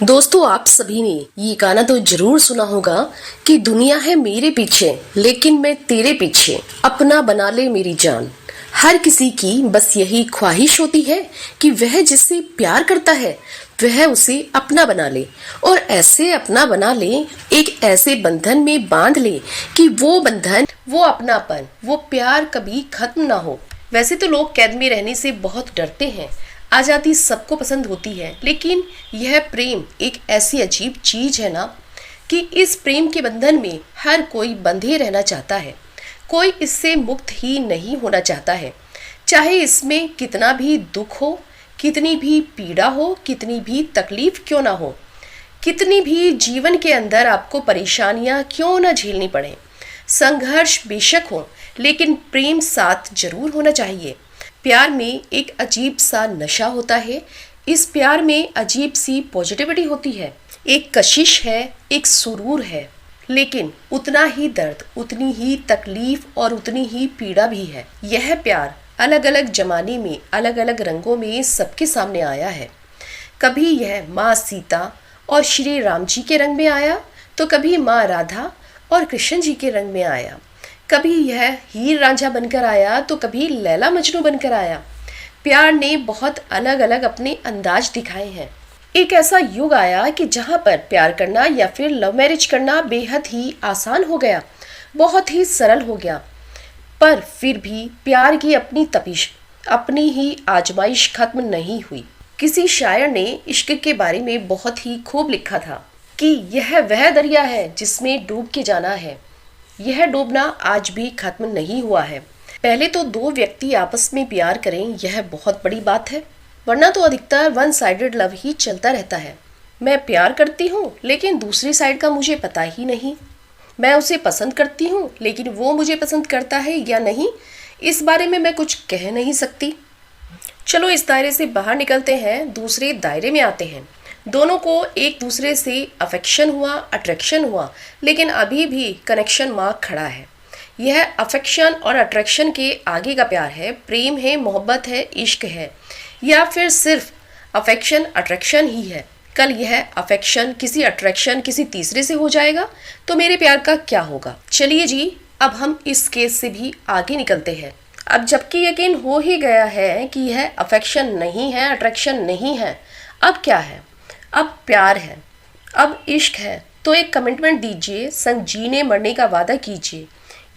दोस्तों, आप सभी ने ये गाना तो जरूर सुना होगा कि दुनिया है मेरे पीछे लेकिन मैं तेरे पीछे, अपना बना ले मेरी जान। हर किसी की बस यही ख्वाहिश होती है कि वह जिससे प्यार करता है वह उसे अपना बना ले, और ऐसे अपना बना ले, एक ऐसे बंधन में बांध ले कि वो बंधन, वो अपनापन, वो प्यार कभी खत्म ना हो। वैसे तो लोग कैद में रहने से बहुत डरते हैं, आज़ादी सबको पसंद होती है, लेकिन यह प्रेम एक ऐसी अजीब चीज है ना कि इस प्रेम के बंधन में हर कोई बंधे रहना चाहता है। कोई इससे मुक्त ही नहीं होना चाहता है, चाहे इसमें कितना भी दुख हो, कितनी भी पीड़ा हो, कितनी भी तकलीफ क्यों ना हो, कितनी भी जीवन के अंदर आपको परेशानियां क्यों ना झेलनी पड़े, संघर्ष बेशक हो, लेकिन प्रेम साथ जरूर होना चाहिए। प्यार में एक अजीब सा नशा होता है, इस प्यार में अजीब सी पॉजिटिविटी होती है, एक कशिश है, एक सुरूर है, लेकिन उतना ही दर्द, उतनी ही तकलीफ और उतनी ही पीड़ा भी है। यह प्यार अलग अलग जमाने में, अलग अलग रंगों में सबके सामने आया है। कभी यह माँ सीता और श्री राम जी के रंग में आया, तो कभी माँ राधा और कृष्ण जी के रंग में आया। कभी यह हीर रांझा बनकर आया, तो कभी लैला मजनू बनकर आया। प्यार ने बहुत अलग अलग अपने अंदाज दिखाए हैं। एक ऐसा युग आया कि जहाँ पर प्यार करना या फिर लव मैरिज करना बेहद ही आसान हो गया, बहुत ही सरल हो गया। पर फिर भी प्यार की अपनी तपिश, अपनी ही आजमाइश खत्म नहीं हुई। किसी शायर ने इश्क के बारे में बहुत ही खूब लिखा था कि यह वह दरिया है जिसमें डूब के जाना है, यह डूबना आज भी खत्म नहीं हुआ है। पहले तो दो व्यक्ति आपस में प्यार करें, यह बहुत बड़ी बात है, वरना तो अधिकतर वन साइडेड लव ही चलता रहता है। मैं प्यार करती हूँ लेकिन दूसरी साइड का मुझे पता ही नहीं, मैं उसे पसंद करती हूँ लेकिन वो मुझे पसंद करता है या नहीं, इस बारे में मैं कुछ कह नहीं सकती। चलो इस दायरे से बाहर निकलते हैं, दूसरे दायरे में आते हैं। दोनों को एक दूसरे से अफेक्शन हुआ, अट्रैक्शन हुआ, लेकिन अभी भी कनेक्शन मार्क खड़ा है। यह अफेक्शन और अट्रैक्शन के आगे का प्यार है, प्रेम है, मोहब्बत है, इश्क है, या फिर सिर्फ अफेक्शन अट्रैक्शन ही है। कल यह अफेक्शन किसी अट्रैक्शन किसी तीसरे से हो जाएगा तो मेरे प्यार का क्या होगा। चलिए जी, अब हम इस केस से भी आगे निकलते हैं। अब जबकि यकीन हो ही गया है कि यह अफेक्शन नहीं है, अट्रैक्शन नहीं है, अब क्या है? अब प्यार है, अब इश्क है। तो एक कमिटमेंट दीजिए, संग जीने मरने का वादा कीजिए।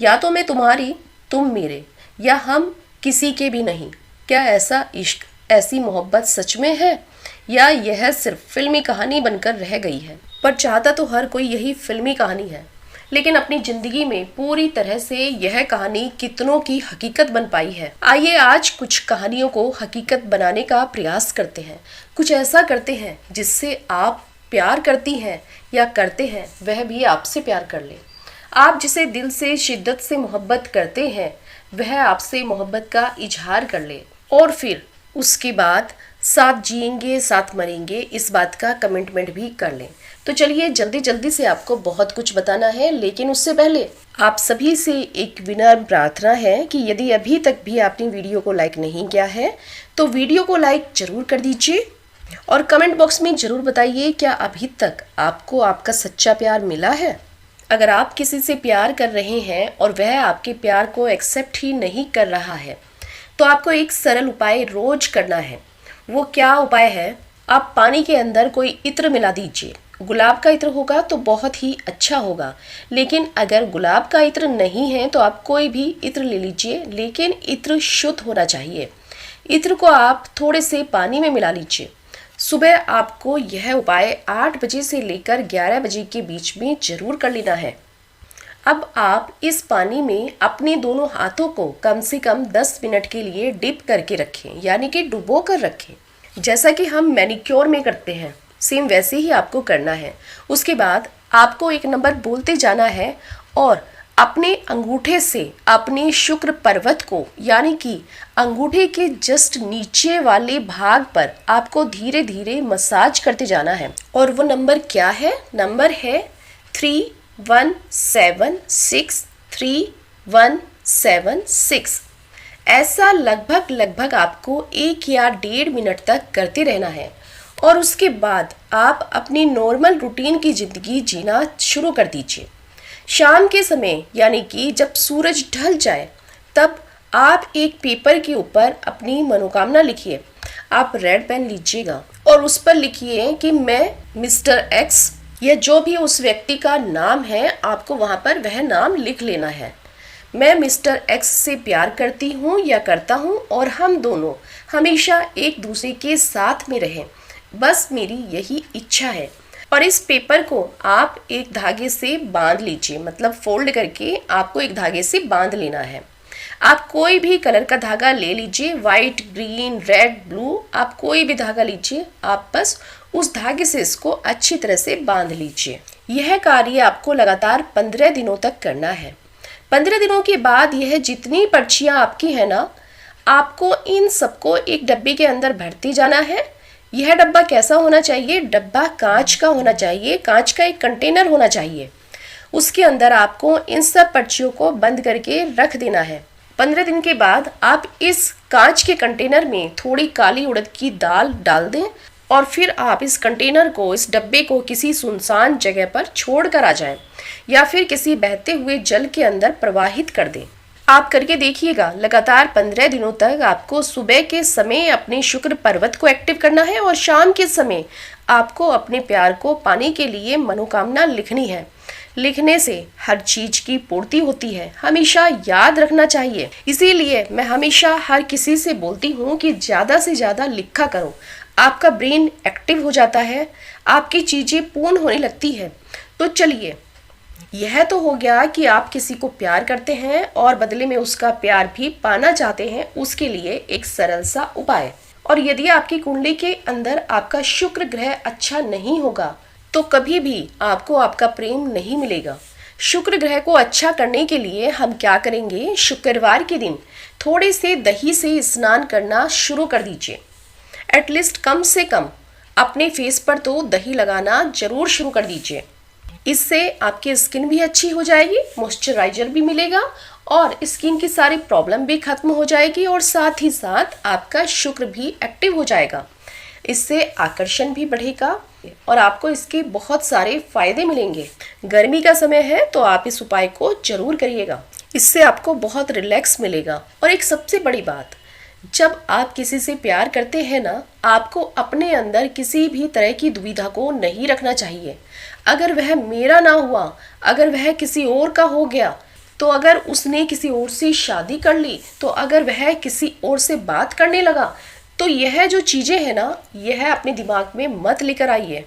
या तो मैं तुम्हारी, तुम मेरे, या हम किसी के भी नहीं। क्या ऐसा इश्क, ऐसी मोहब्बत सच में है, या यह सिर्फ फिल्मी कहानी बनकर रह गई है? पर चाहता तो हर कोई यही फिल्मी कहानी है, लेकिन अपनी जिंदगी में पूरी तरह से यह कहानी कितनों की हकीकत बन पाई है। आइए आज कुछ कहानियों को हकीकत बनाने का प्रयास करते हैं, कुछ ऐसा करते हैं जिससे आप प्यार करती हैं या करते हैं वह भी आपसे प्यार कर ले। आप जिसे दिल से शिद्दत से मोहब्बत करते हैं वह आपसे मोहब्बत का इजहार कर ले, और फिर उसके बाद साथ जिएंगे साथ मरेंगे इस बात का कमिटमेंट भी कर लें। तो चलिए जल्दी जल्दी से आपको बहुत कुछ बताना है, लेकिन उससे पहले आप सभी से एक विनम्र प्रार्थना है कि यदि अभी तक भी आपने वीडियो को लाइक नहीं किया है तो वीडियो को लाइक जरूर कर दीजिए, और कमेंट बॉक्स में जरूर बताइए क्या अभी तक आपको आपका सच्चा प्यार मिला है। अगर आप किसी से प्यार कर रहे हैं और वह आपके प्यार को एक्सेप्ट ही नहीं कर रहा है तो आपको एक सरल उपाय रोज करना है। वो क्या उपाय है? आप पानी के अंदर कोई इत्र मिला दीजिए। गुलाब का इत्र होगा तो बहुत ही अच्छा होगा, लेकिन अगर गुलाब का इत्र नहीं है तो आप कोई भी इत्र ले लीजिए, लेकिन इत्र शुद्ध होना चाहिए। इत्र को आप थोड़े से पानी में मिला लीजिए। सुबह आपको यह उपाय 8 बजे से लेकर 11 बजे के बीच में जरूर कर लेना है। अब आप इस पानी में अपने दोनों हाथों को कम से कम 10 मिनट के लिए डिप करके रखें, यानी कि डुबो कर रखें। जैसा कि हम मैनिक्योर में करते हैं, सेम वैसे ही आपको करना है। उसके बाद आपको एक नंबर बोलते जाना है और अपने अंगूठे से अपने शुक्र पर्वत को, यानी कि अंगूठे के जस्ट नीचे वाले भाग पर आपको धीरे धीरे मसाज करते जाना है। और वो नंबर क्या है? नंबर है 31763176। ऐसा लगभग आपको 1 या 1.5 मिनट तक करते रहना है। और उसके बाद आप अपनी नॉर्मल रूटीन की ज़िंदगी जीना शुरू कर दीजिए। शाम के समय यानी कि जब सूरज ढल जाए तब आप एक पेपर के ऊपर अपनी मनोकामना लिखिए। आप रेड पेन लीजिएगा और उस पर लिखिए कि मैं मिस्टर एक्स या जो भी उस व्यक्ति का नाम है, आपको वहाँ पर वह नाम लिख लेना है। मैं मिस्टर एक्स से प्यार करती हूँ या करता हूँ और हम दोनों हमेशा एक दूसरे के साथ में रहें, बस मेरी यही इच्छा है। और इस पेपर को आप एक धागे से बांध लीजिए, मतलब फोल्ड करके आपको एक धागे से बांध लेना है। आप कोई भी कलर का धागा ले लीजिए, वाइट, ग्रीन, रेड, ब्लू, आप कोई भी धागा लीजिए। आप बस उस धागे से इसको अच्छी तरह से बांध लीजिए। यह कार्य आपको लगातार 15 दिनों तक करना है। 15 दिनों के बाद यह जितनी पर्चियाँ आपकी है ना, आपको इन सबको एक डब्बे के अंदर भरती जाना है। यह डब्बा कैसा होना चाहिए? डब्बा कांच का होना चाहिए, कांच का एक कंटेनर होना चाहिए। उसके अंदर आपको इन सब पर्चियों को बंद करके रख देना है। 15 दिन के बाद आप इस कांच के कंटेनर में थोड़ी काली उड़द की दाल डाल दें और फिर आप इस कंटेनर को, इस डब्बे को किसी सुनसान जगह पर छोड़ कर आ जाएं या फिर किसी बहते हुए जल के अंदर प्रवाहित कर दें। आप करके देखिएगा। लगातार 15 दिनों तक आपको सुबह के समय अपने शुक्र पर्वत को एक्टिव करना है और शाम के समय आपको अपने प्यार को पाने के लिए मनोकामना लिखनी है। लिखने से हर चीज की पूर्ति होती है, हमेशा याद रखना चाहिए। इसीलिए मैं हमेशा हर किसी से बोलती हूँ कि ज़्यादा से ज़्यादा लिखा करो। आपका ब्रेन एक्टिव हो जाता है, आपकी चीज़ें पूर्ण होने लगती है। तो चलिए, यह तो हो गया कि आप किसी को प्यार करते हैं और बदले में उसका प्यार भी पाना चाहते हैं, उसके लिए एक सरल सा उपाय। और यदि आपकी कुंडली के अंदर आपका शुक्र ग्रह अच्छा नहीं होगा तो कभी भी आपको आपका प्रेम नहीं मिलेगा। शुक्र ग्रह को अच्छा करने के लिए हम क्या करेंगे? शुक्रवार के दिन थोड़े से दही से स्नान करना शुरू कर दीजिए। एटलीस्ट कम से कम अपने फेस पर तो दही लगाना जरूर शुरू कर दीजिए। इससे आपकी स्किन भी अच्छी हो जाएगी, मॉइस्चराइजर भी मिलेगा और स्किन की सारी प्रॉब्लम भी खत्म हो जाएगी और साथ ही साथ आपका शुक्र भी एक्टिव हो जाएगा। इससे आकर्षण भी बढ़ेगा और आपको इसके बहुत सारे फायदे मिलेंगे। गर्मी का समय है तो आप इस उपाय को जरूर करिएगा, इससे आपको बहुत रिलैक्स मिलेगा। और एक सबसे बड़ी बात, जब आप किसी से प्यार करते हैं ना, आपको अपने अंदर किसी भी तरह की दुविधा को नहीं रखना चाहिए। अगर वह मेरा ना हुआ, अगर वह किसी और का हो गया, तो अगर उसने किसी और से शादी कर ली, तो अगर वह किसी और से बात करने लगा, तो यह जो चीज़ें हैं ना, यह अपने दिमाग में मत लेकर आइए।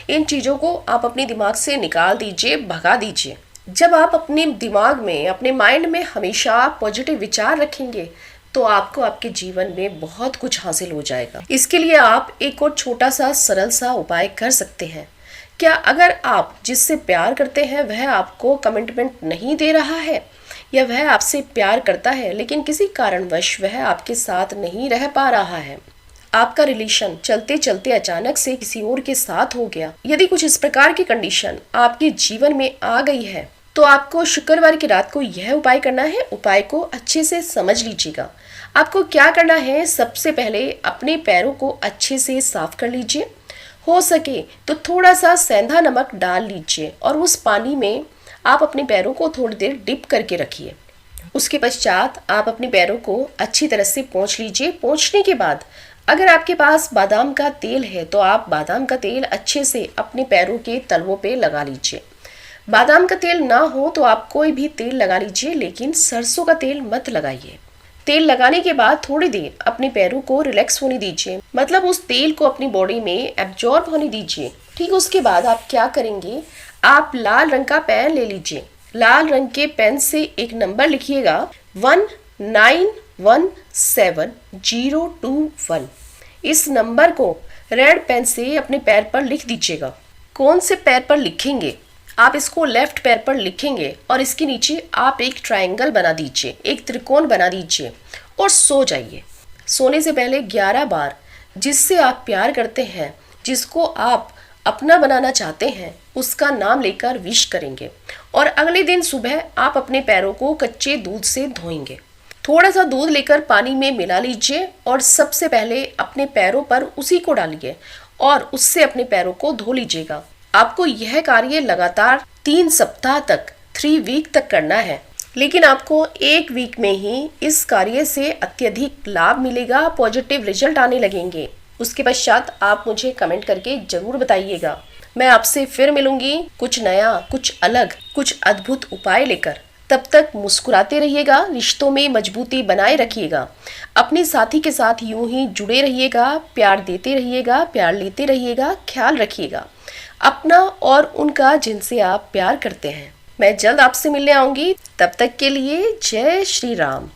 इन चीज़ों को आप अपने दिमाग से निकाल दीजिए, भगा दीजिए। जब आप अपने दिमाग में, अपने माइंड में हमेशा पॉजिटिव विचार रखेंगे तो आपको आपके जीवन में बहुत कुछ हासिल हो जाएगा। इसके लिए आप एक और छोटा सा सरल सा उपाय कर सकते हैं। क्या अगर आप जिससे प्यार करते हैं वह आपको कमिटमेंट नहीं दे रहा है या वह आपसे प्यार करता है लेकिन किसी कारणवश वह आपके साथ नहीं रह पा रहा है, आपका रिलेशन चलते चलते अचानक से किसी और के साथ हो गया, यदि कुछ इस प्रकार की कंडीशन आपके जीवन में आ गई है तो आपको शुक्रवार की रात को यह उपाय करना है। उपाय को अच्छे से समझ लीजिएगा। आपको क्या करना है? सबसे पहले अपने पैरों को अच्छे से साफ कर लीजिए। हो सके तो थोड़ा सा सेंधा नमक डाल लीजिए और उस पानी में आप अपने पैरों को थोड़ी देर डिप करके रखिए। उसके पश्चात आप अपने पैरों को अच्छी तरह से पोंछ लीजिए। पोंछने के बाद अगर आपके पास बादाम का तेल है तो आप बादाम का तेल अच्छे से अपने पैरों के तलवों पे लगा लीजिए। बादाम का तेल ना हो तो आप कोई भी तेल लगा लीजिए, लेकिन सरसों का तेल मत लगाइए। तेल लगाने के बाद थोड़ी देर अपने पैरों को रिलैक्स होने दीजिए, मतलब उस तेल को अपनी बॉडी में एब्जॉर्ब होने दीजिए। ठीक उसके बाद आप क्या करेंगे? आप लाल रंग का पेन ले लीजिए। लाल रंग के पेन से एक नंबर लिखिएगा 1917-021। इस नंबर को रेड पेन से अपने पैर पर लिख दीजिएगा। कौन से पैर पर लिखेंगे? आप इसको लेफ्ट पैर पर लिखेंगे और इसके नीचे आप एक ट्रायंगल बना दीजिए, एक त्रिकोण बना दीजिए और सो जाइए। सोने से पहले 11 बार जिससे आप प्यार करते हैं, जिसको आप अपना बनाना चाहते हैं, उसका नाम लेकर विश करेंगे और अगले दिन सुबह आप अपने पैरों को कच्चे दूध से धोएंगे। थोड़ा सा दूध लेकर पानी में मिला लीजिए और सबसे पहले अपने पैरों पर उसी को डालिए और उससे अपने पैरों को धो लीजिएगा। आपको यह कार्य लगातार 3 सप्ताह तक 3 वीक तक करना है, लेकिन आपको 1 वीक में ही इस कार्य से अत्यधिक लाभ मिलेगा, पॉजिटिव रिजल्ट आने लगेंगे। उसके पश्चात आप मुझे कमेंट करके जरूर बताइएगा। मैं आपसे फिर मिलूंगी कुछ नया, कुछ अलग, कुछ अद्भुत उपाय लेकर। तब तक मुस्कुराते रहिएगा, रिश्तों में मजबूती बनाए रखिएगा, अपने साथी के साथ यूं ही जुड़े रहिएगा, प्यार देते रहिएगा, प्यार लेते रहिएगा, ख्याल रखिएगा अपना और उनका जिनसे आप प्यार करते हैं। मैं जल्द आपसे मिलने आऊंगी, तब तक के लिए जय श्री राम।